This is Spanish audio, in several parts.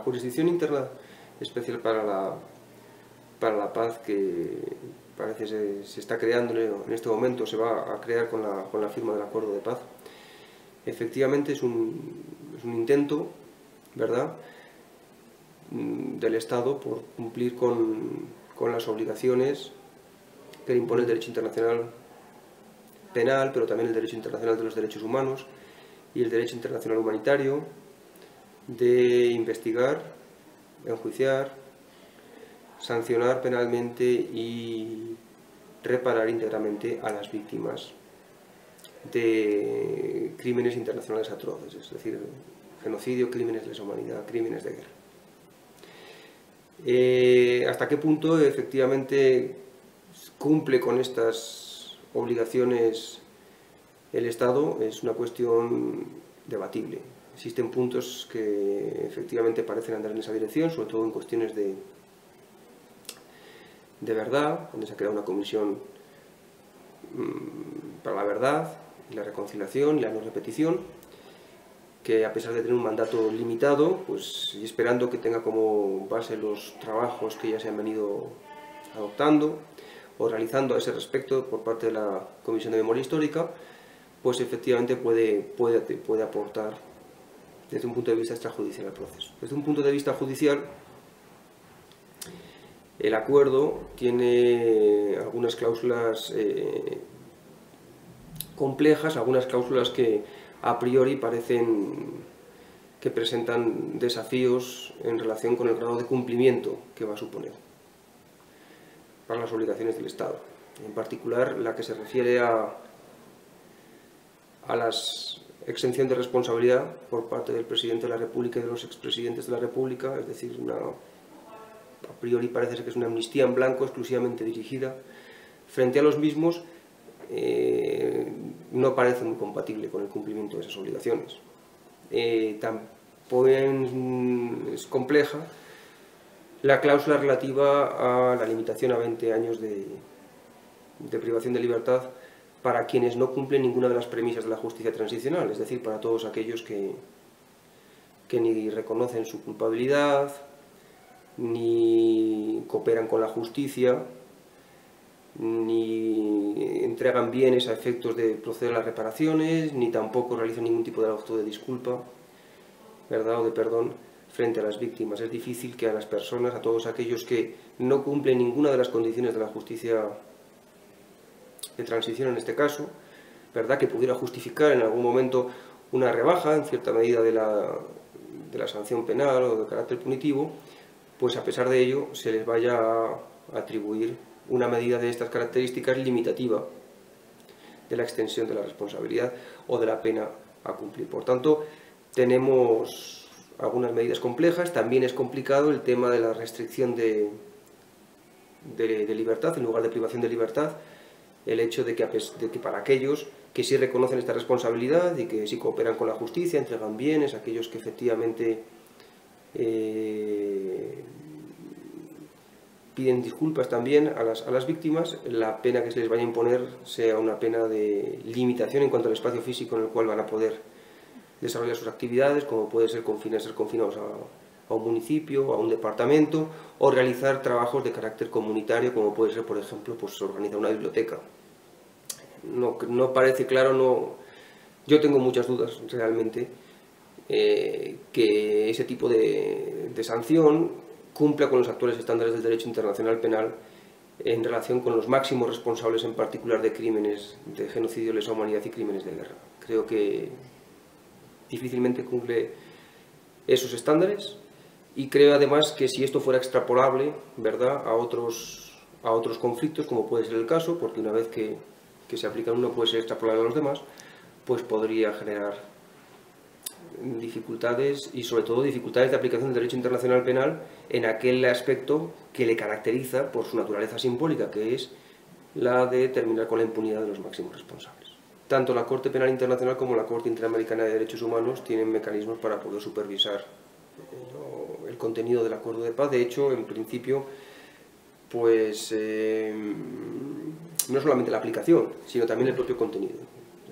jurisdicción interna especial para la paz que parece se está creando en este momento, se va a crear con la firma del acuerdo de paz, efectivamente es un intento, ¿verdad?, del Estado por cumplir con las obligaciones que le impone el derecho internacional penal, pero también el derecho internacional de los derechos humanos y el derecho internacional humanitario, de investigar, enjuiciar, sancionar penalmente y reparar íntegramente a las víctimas de crímenes internacionales atroces, es decir, genocidio, crímenes de lesa humanidad, crímenes de guerra. ¿Hasta qué punto efectivamente cumple con estas obligaciones el Estado? Es una cuestión debatible. Existen puntos que efectivamente parecen andar en esa dirección, sobre todo en cuestiones de verdad, donde se ha creado una comisión para la verdad y la reconciliación y la no repetición, que a pesar de tener un mandato limitado, pues, y esperando que tenga como base los trabajos que ya se han venido adoptando o realizando a ese respecto por parte de la Comisión de Memoria Histórica, pues efectivamente puede aportar desde un punto de vista extrajudicial al proceso. Desde un punto de vista judicial, el acuerdo tiene algunas cláusulas complejas, algunas cláusulas que a priori parecen que presentan desafíos en relación con el grado de cumplimiento que va a suponer para las obligaciones del Estado. En particular, la que se refiere a la exención de responsabilidad por parte del presidente de la República y de los expresidentes de la República, es decir, a priori parece ser que es una amnistía en blanco exclusivamente dirigida frente a los mismos. No parece muy compatible con el cumplimiento de esas obligaciones. También es compleja la cláusula relativa a la limitación a 20 años de privación de libertad para quienes no cumplen ninguna de las premisas de la justicia transicional, es decir, para todos aquellos que ni reconocen su culpabilidad, ni cooperan con la justicia, ni entregan bienes a efectos de proceder a las reparaciones, ni tampoco realizan ningún tipo de acto de disculpa, ¿verdad?, o de perdón frente a las víctimas. Es difícil que a las personas, a todos aquellos que no cumplen ninguna de las condiciones de la justicia de transición en este caso, ¿verdad?, que pudiera justificar en algún momento una rebaja, en cierta medida, de la sanción penal o de carácter punitivo, pues a pesar de ello se les vaya a atribuir una medida de estas características limitativa de la extensión de la responsabilidad o de la pena a cumplir. Por tanto, tenemos algunas medidas complejas. También es complicado el tema de la restricción de libertad en lugar de privación de libertad, el hecho de que para aquellos que sí reconocen esta responsabilidad y que sí cooperan con la justicia, entregan bienes, aquellos que efectivamente piden disculpas también a las víctimas, la pena que se les vaya a imponer sea una pena de limitación en cuanto al espacio físico en el cual van a poder desarrollar sus actividades, como puede ser ser confinados a un municipio, a un departamento, o realizar trabajos de carácter comunitario, como puede ser, por ejemplo, pues organizar una biblioteca. No parece claro, yo tengo muchas dudas realmente que ese tipo de sanción cumpla con los actuales estándares del derecho internacional penal en relación con los máximos responsables, en particular de crímenes de genocidio, lesa humanidad y crímenes de guerra. Creo que difícilmente cumple esos estándares y creo además que si esto fuera extrapolable, ¿verdad?, a otros conflictos, como puede ser el caso, porque una vez que se aplica uno puede ser extrapolable a los demás, pues podría generar dificultades y sobre todo dificultades de aplicación del derecho internacional penal en aquel aspecto que le caracteriza por su naturaleza simbólica, que es la de terminar con la impunidad de los máximos responsables. Tanto la Corte Penal Internacional como la Corte Interamericana de Derechos Humanos tienen mecanismos para poder supervisar el contenido del acuerdo de paz. De hecho, en principio, pues no solamente la aplicación, sino también el propio contenido.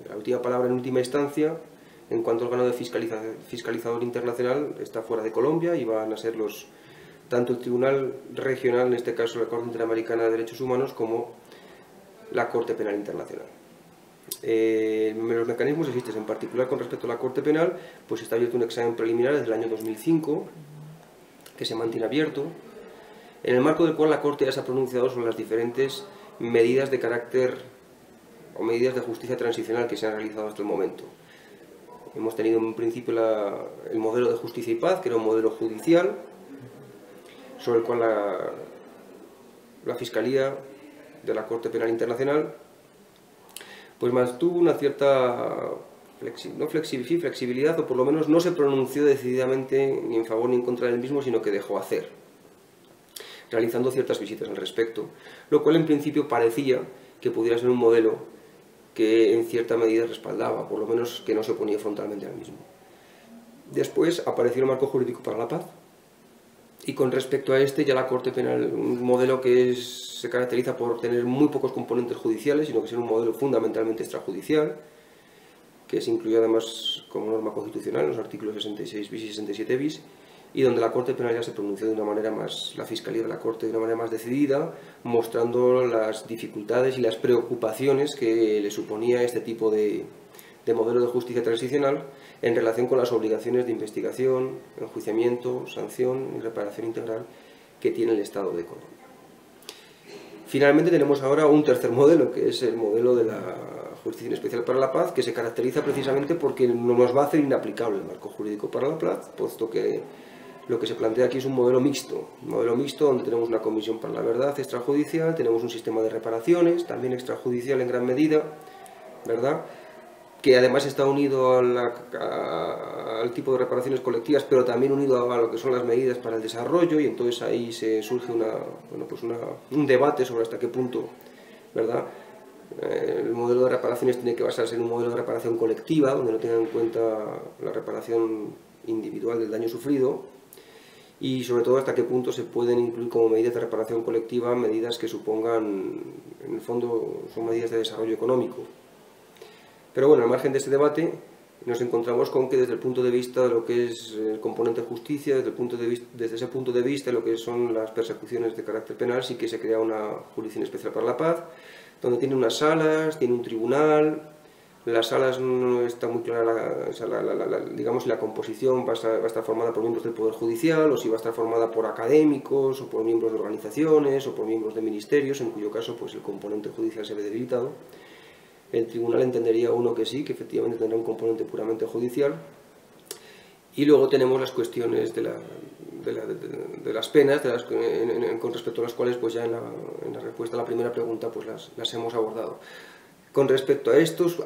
La última palabra en última instancia En cuanto al órgano de fiscalizador internacional, está fuera de Colombia y van a ser tanto el Tribunal Regional, en este caso la Corte Interamericana de Derechos Humanos, como la Corte Penal Internacional. Los mecanismos existen, en particular con respecto a la Corte Penal, pues está abierto un examen preliminar desde el año 2005, que se mantiene abierto, en el marco del cual la Corte ya se ha pronunciado sobre las diferentes medidas de carácter o medidas de justicia transicional que se han realizado hasta el momento. Hemos tenido en principio el modelo de justicia y paz, que era un modelo judicial, sobre el cual la Fiscalía de la Corte Penal Internacional pues mantuvo una cierta flexibilidad, o por lo menos no se pronunció decididamente ni en favor ni en contra del mismo, sino que dejó hacer, realizando ciertas visitas al respecto, lo cual en principio parecía que pudiera ser un modelo que en cierta medida respaldaba, por lo menos que no se oponía frontalmente al mismo. Después apareció el marco jurídico para la paz, y con respecto a este ya la Corte Penal, un modelo que se caracteriza por tener muy pocos componentes judiciales, sino que es un modelo fundamentalmente extrajudicial, que se incluye además como norma constitucional en los artículos 66 bis y 67 bis, y donde la Corte Penal ya se pronunció de una manera más, la Fiscalía de la Corte de una manera más decidida, mostrando las dificultades y las preocupaciones que le suponía este tipo de modelo de justicia transicional en relación con las obligaciones de investigación, enjuiciamiento, sanción y reparación integral que tiene el Estado de Colombia. Finalmente tenemos ahora un tercer modelo, que es el modelo de la Jurisdicción Especial para la Paz, que se caracteriza precisamente porque nos va a hacer inaplicable el marco jurídico para la paz, puesto que lo que se plantea aquí es un modelo mixto donde tenemos una comisión para la verdad extrajudicial, tenemos un sistema de reparaciones, también extrajudicial en gran medida, ¿verdad?, que además está unido al tipo de reparaciones colectivas, pero también unido a lo que son las medidas para el desarrollo, y entonces ahí surge un debate sobre hasta qué punto, ¿verdad?, el modelo de reparaciones tiene que basarse en un modelo de reparación colectiva, donde no tenga en cuenta la reparación individual del daño sufrido, y sobre todo hasta qué punto se pueden incluir como medidas de reparación colectiva medidas que supongan, en el fondo, son medidas de desarrollo económico. Pero bueno, al margen de este debate, nos encontramos con que desde el punto de vista de lo que es el componente justicia, desde ese punto de vista, lo que son las persecuciones de carácter penal, sí que se crea una Jurisdicción Especial para la Paz, donde tiene unas salas, tiene un tribunal. Las salas no está muy clara, digamos, la composición va a estar formada por miembros del Poder Judicial, o si va a estar formada por académicos, o por miembros de organizaciones, o por miembros de ministerios, en cuyo caso pues el componente judicial se ve debilitado. El tribunal entendería uno que sí, que efectivamente tendrá un componente puramente judicial. Y luego tenemos las cuestiones de las penas, con respecto a las cuales pues ya en la respuesta a la primera pregunta pues las hemos abordado. Con respecto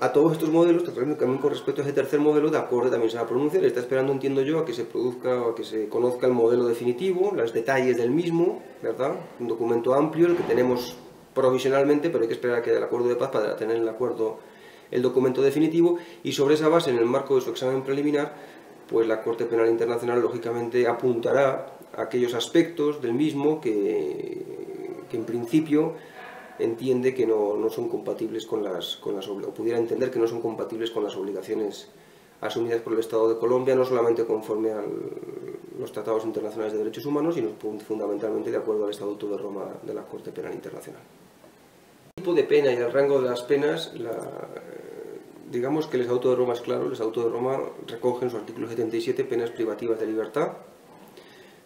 a todos estos modelos, también con respecto a ese tercer modelo, de acuerdo, también se va a pronunciar. Está esperando, entiendo yo, a que se produzca o a que se conozca el modelo definitivo, los detalles del mismo, ¿verdad? Un documento amplio, el que tenemos provisionalmente, pero hay que esperar a que haya el acuerdo de paz para tener el documento definitivo, y sobre esa base, en el marco de su examen preliminar, pues la Corte Penal Internacional lógicamente apuntará a aquellos aspectos del mismo que en principio entiende que no son compatibles o pudiera entender que no son compatibles con las obligaciones asumidas por el Estado de Colombia, no solamente conforme a los tratados internacionales de derechos humanos, sino fundamentalmente de acuerdo al Estatuto de Roma de la Corte Penal Internacional. El tipo de pena y el rango de las penas, digamos que el Estatuto de Roma es claro. El Estatuto de Roma recoge en su artículo 77 penas privativas de libertad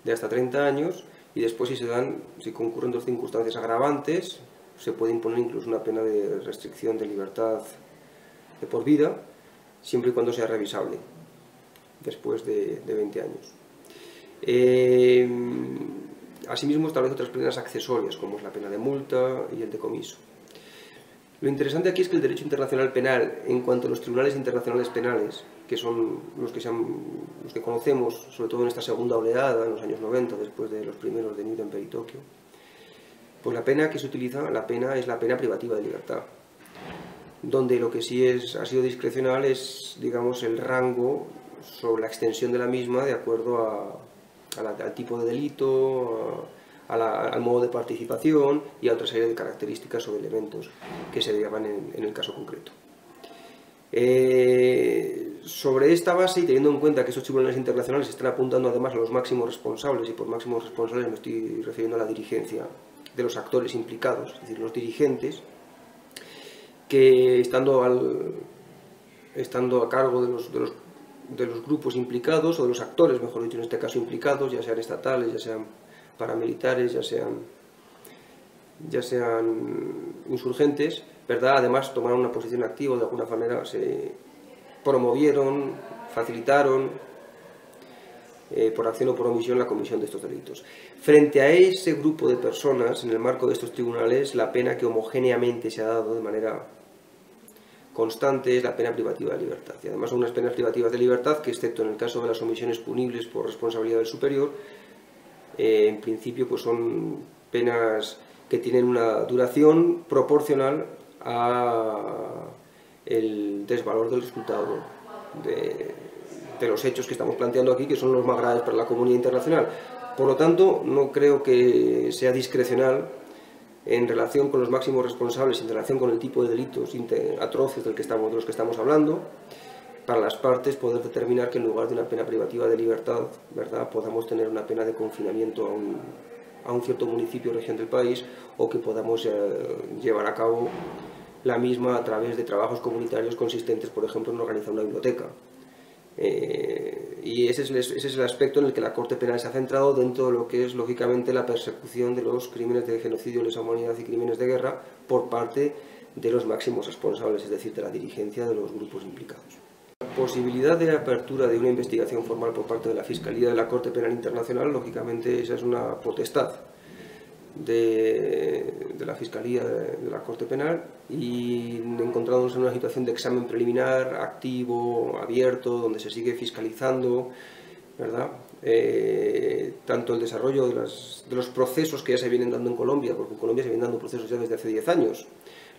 de hasta 30 años, y después si concurren dos circunstancias agravantes, se puede imponer incluso una pena de restricción de libertad de por vida, siempre y cuando sea revisable después de 20 años. Asimismo establece otras penas accesorias, como es la pena de multa y el decomiso. Lo interesante aquí es que el derecho internacional penal, en cuanto a los tribunales internacionales penales, que son los que conocemos, sobre todo en esta segunda oleada, en los años 90, después de los primeros de Nuremberg y Tokio, pues la pena que se utiliza, es la pena privativa de libertad, donde lo que sí ha sido discrecional es, digamos, el rango sobre la extensión de la misma de acuerdo al tipo de delito, al modo de participación y a otra serie de características o de elementos que se derivan en el caso concreto. Sobre esta base, y teniendo en cuenta que estos tribunales internacionales están apuntando además a los máximos responsables, y por máximos responsables me estoy refiriendo a la dirigencia de los actores implicados, es decir, los dirigentes, que estando a cargo de los grupos implicados, o de los actores, mejor dicho, en este caso implicados, ya sean estatales, ya sean paramilitares, ya sean insurgentes, ¿verdad? Además tomaron una posición activa, de alguna manera se promovieron, facilitaron, por acción o por omisión, la comisión de estos delitos. Frente a ese grupo de personas, en el marco de estos tribunales, la pena que homogéneamente se ha dado de manera constante es la pena privativa de libertad. Y además son unas penas privativas de libertad que, excepto en el caso de las omisiones punibles por responsabilidad del superior, en principio pues son penas que tienen una duración proporcional a el desvalor del resultado de los hechos que estamos planteando aquí, que son los más graves para la comunidad internacional. Por lo tanto, no creo que sea discrecional en relación con los máximos responsables, en relación con el tipo de delitos atroces de los que estamos hablando, para las partes poder determinar que en lugar de una pena privativa de libertad, ¿verdad?, podamos tener una pena de confinamiento a un cierto municipio o región del país, o que podamos llevar a cabo la misma a través de trabajos comunitarios consistentes, por ejemplo, en organizar una biblioteca. Y ese es el aspecto en el que la Corte Penal se ha centrado dentro de lo que es, lógicamente, la persecución de los crímenes de genocidio, lesa humanidad y crímenes de guerra por parte de los máximos responsables, es decir, de la dirigencia de los grupos implicados. La posibilidad de apertura de una investigación formal por parte de la Fiscalía de la Corte Penal Internacional, lógicamente, esa es una potestad de la Fiscalía de la Corte Penal, y encontrándonos en una situación de examen preliminar, activo, abierto, donde se sigue fiscalizando, ¿verdad?, tanto el desarrollo de los procesos que ya se vienen dando en Colombia, porque en Colombia se vienen dando procesos ya desde hace 10 años,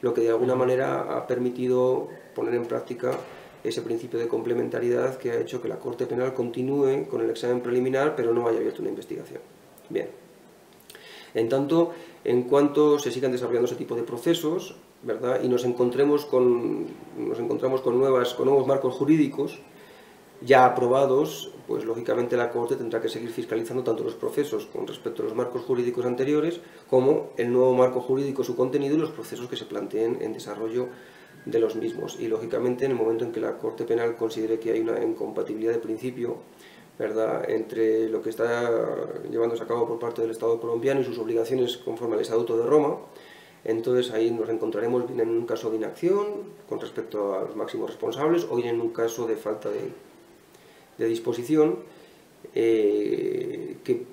lo que de alguna manera ha permitido poner en práctica ese principio de complementariedad que ha hecho que la Corte Penal continúe con el examen preliminar, pero no haya abierto una investigación. Bien. En tanto, en cuanto se sigan desarrollando ese tipo de procesos, ¿verdad?, y nos encontramos con nuevos marcos jurídicos ya aprobados, pues lógicamente la Corte tendrá que seguir fiscalizando tanto los procesos con respecto a los marcos jurídicos anteriores, como el nuevo marco jurídico, su contenido y los procesos que se planteen en desarrollo de los mismos. Y lógicamente, en el momento en que la Corte Penal considere que hay una incompatibilidad de principio, ¿verdad?, entre lo que está llevándose a cabo por parte del Estado colombiano y sus obligaciones conforme al Estatuto de Roma, entonces ahí nos encontraremos bien en un caso de inacción con respecto a los máximos responsables, o bien en un caso de falta de disposición, que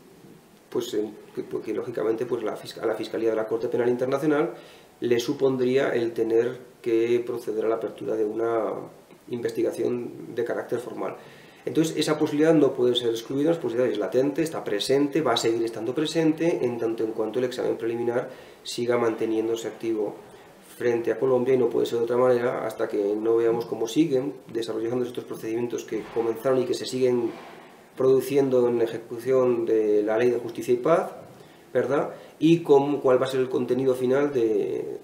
lógicamente pues a la Fiscalía de la Corte Penal Internacional le supondría el tener que proceder a la apertura de una investigación de carácter formal. Entonces, esa posibilidad no puede ser excluida, la posibilidad es latente, está presente, va a seguir estando presente, en tanto en cuanto el examen preliminar siga manteniéndose activo frente a Colombia, y no puede ser de otra manera hasta que no veamos cómo siguen desarrollando estos procedimientos que comenzaron y que se siguen produciendo en ejecución de la Ley de Justicia y Paz, ¿verdad?, y cuál va a ser el contenido final de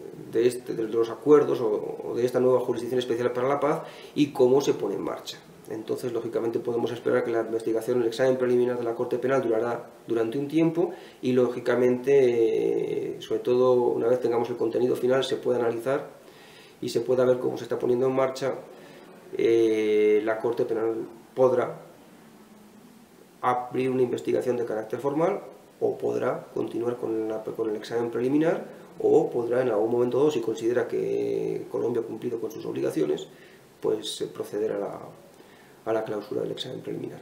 los acuerdos o de esta nueva Jurisdicción Especial para la Paz, y cómo se pone en marcha. Entonces, lógicamente, podemos esperar que la investigación, el examen preliminar de la Corte Penal durará durante un tiempo, y, lógicamente, sobre todo una vez tengamos el contenido final, se pueda analizar y se pueda ver cómo se está poniendo en marcha. La Corte Penal podrá abrir una investigación de carácter formal, o podrá continuar con el examen preliminar, o podrá en algún momento dado, si considera que Colombia ha cumplido con sus obligaciones, pues proceder a la clausura del examen preliminar.